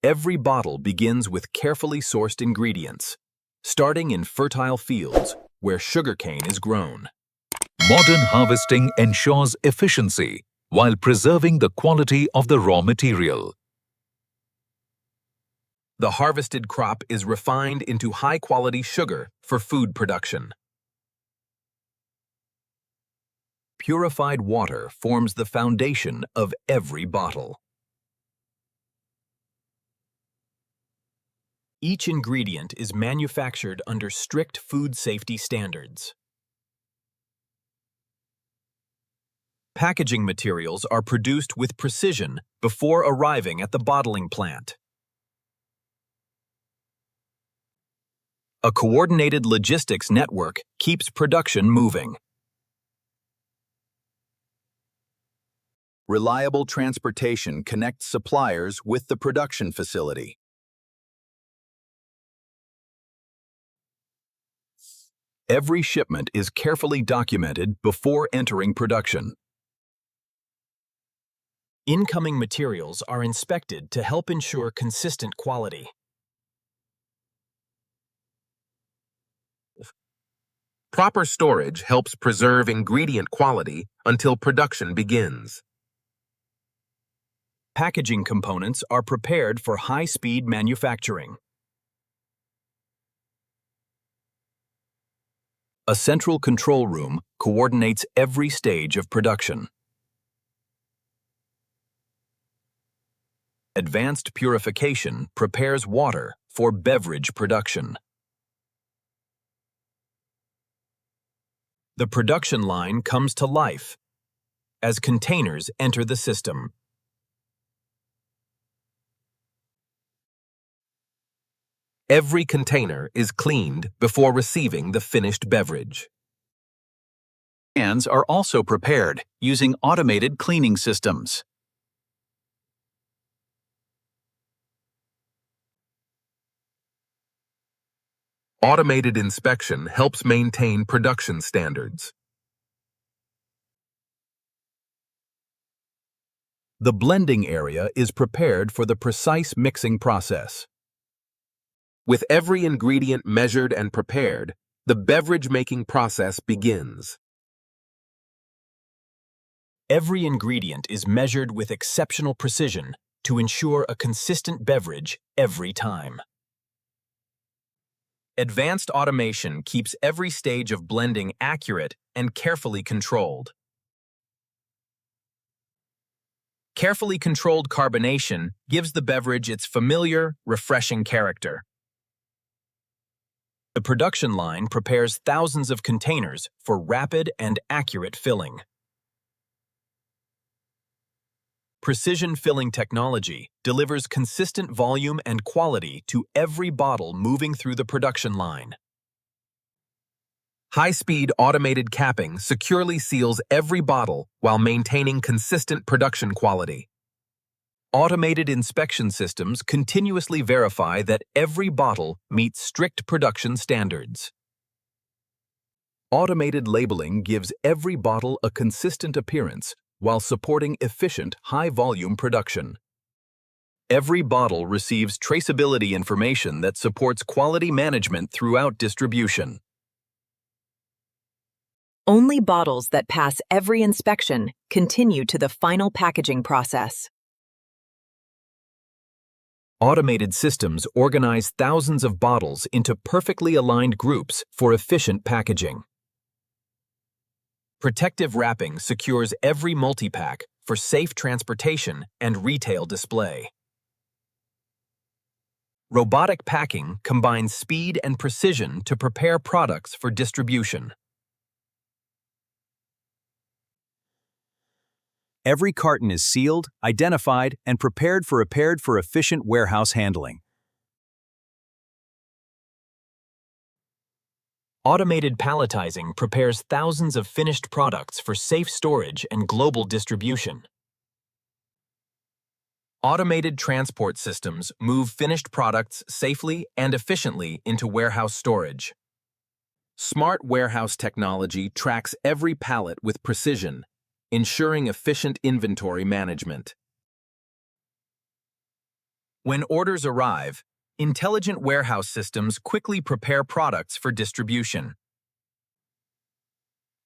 Every bottle begins with carefully sourced ingredients, starting in fertile fields where sugarcane is grown. Modern harvesting ensures efficiency while preserving the quality of the raw material. The harvested crop is refined into high-quality sugar for food production. Purified water forms the foundation of every bottle. Each ingredient is manufactured under strict food safety standards. Packaging materials are produced with precision before arriving at the bottling plant. A coordinated logistics network keeps production moving. Reliable transportation connects suppliers with the production facility. Every shipment is carefully documented before entering production. Incoming materials are inspected to help ensure consistent quality. Proper storage helps preserve ingredient quality until production begins. Packaging components are prepared for high-speed manufacturing. A central control room coordinates every stage of production. Advanced purification prepares water for beverage production. The production line comes to life as containers enter the system. Every container is cleaned before receiving the finished beverage. Cans are also prepared using automated cleaning systems. Automated inspection helps maintain production standards. The blending area is prepared for the precise mixing process. With every ingredient measured and prepared, the beverage-making process begins. Every ingredient is measured with exceptional precision to ensure a consistent beverage every time. Advanced automation keeps every stage of blending accurate and carefully controlled. Carefully controlled carbonation gives the beverage its familiar, refreshing character. The production line prepares thousands of containers for rapid and accurate filling. Precision filling technology delivers consistent volume and quality to every bottle moving through the production line. High-speed automated capping securely seals every bottle while maintaining consistent production quality. Automated inspection systems continuously verify that every bottle meets strict production standards. Automated labeling gives every bottle a consistent appearance while supporting efficient, high-volume production. Every bottle receives traceability information that supports quality management throughout distribution. Only bottles that pass every inspection continue to the final packaging process. Automated systems organize thousands of bottles into perfectly aligned groups for efficient packaging. Protective wrapping secures every multi-pack for safe transportation and retail display. Robotic packing combines speed and precision to prepare products for distribution. Every carton is sealed, identified, and prepared for efficient warehouse handling. Automated palletizing prepares thousands of finished products for safe storage and global distribution. Automated transport systems move finished products safely and efficiently into warehouse storage. Smart warehouse technology tracks every pallet with precision, ensuring efficient inventory management. When orders arrive, intelligent warehouse systems quickly prepare products for distribution.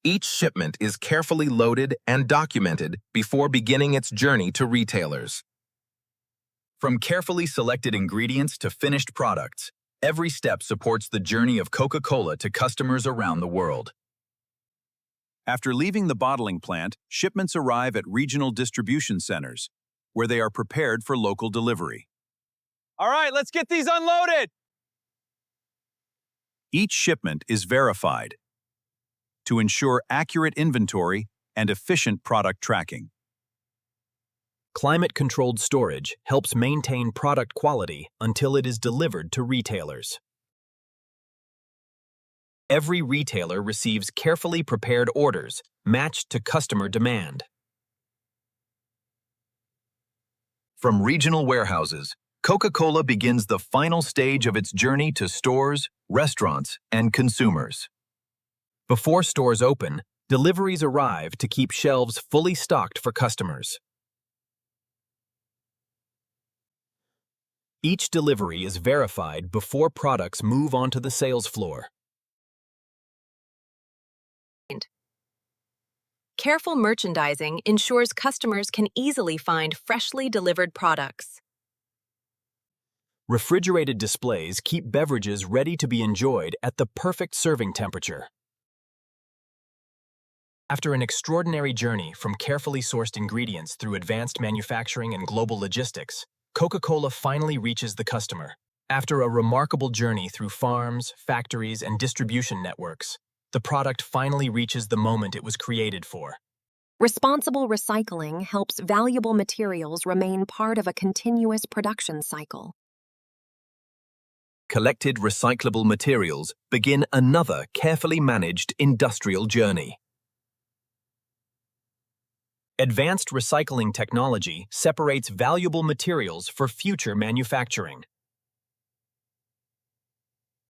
Each shipment is carefully loaded and documented before beginning its journey to retailers. From carefully selected ingredients to finished products, every step supports the journey of Coca-Cola to customers around the world. After leaving the bottling plant, shipments arrive at regional distribution centers, where they are prepared for local delivery. All right, let's get these unloaded! Each shipment is verified to ensure accurate inventory and efficient product tracking. Climate-controlled storage helps maintain product quality until it is delivered to retailers. Every retailer receives carefully prepared orders matched to customer demand. From regional warehouses, Coca-Cola begins the final stage of its journey to stores, restaurants, and consumers. Before stores open, deliveries arrive to keep shelves fully stocked for customers. Each delivery is verified before products move onto the sales floor. Careful merchandising ensures customers can easily find freshly delivered products. Refrigerated displays keep beverages ready to be enjoyed at the perfect serving temperature. After an extraordinary journey from carefully sourced ingredients through advanced manufacturing and global logistics, Coca-Cola finally reaches the customer. After a remarkable journey through farms, factories, and distribution networks, the product finally reaches the moment it was created for. Responsible recycling helps valuable materials remain part of a continuous production cycle. Collected recyclable materials begin another carefully managed industrial journey. Advanced recycling technology separates valuable materials for future manufacturing.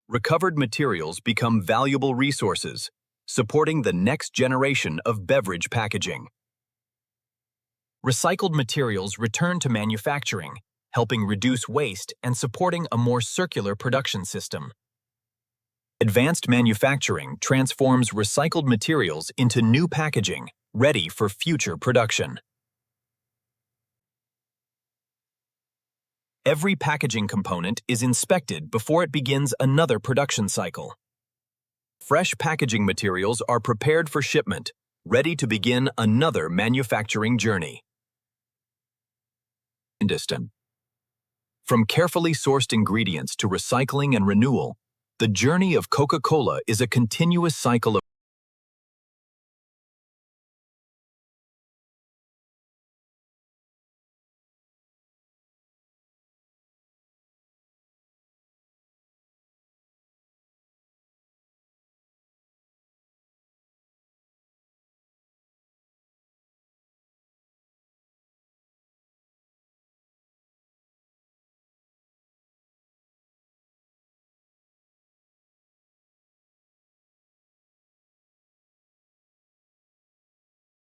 Recovered materials become valuable resources, supporting the next generation of beverage packaging. Recycled materials return to manufacturing, helping reduce waste and supporting a more circular production system. Advanced manufacturing transforms recycled materials into new packaging, ready for future production. Every packaging component is inspected before it begins another production cycle. Fresh packaging materials are prepared for shipment, ready to begin another manufacturing journey. From carefully sourced ingredients to recycling and renewal, the journey of Coca-Cola is a continuous cycle of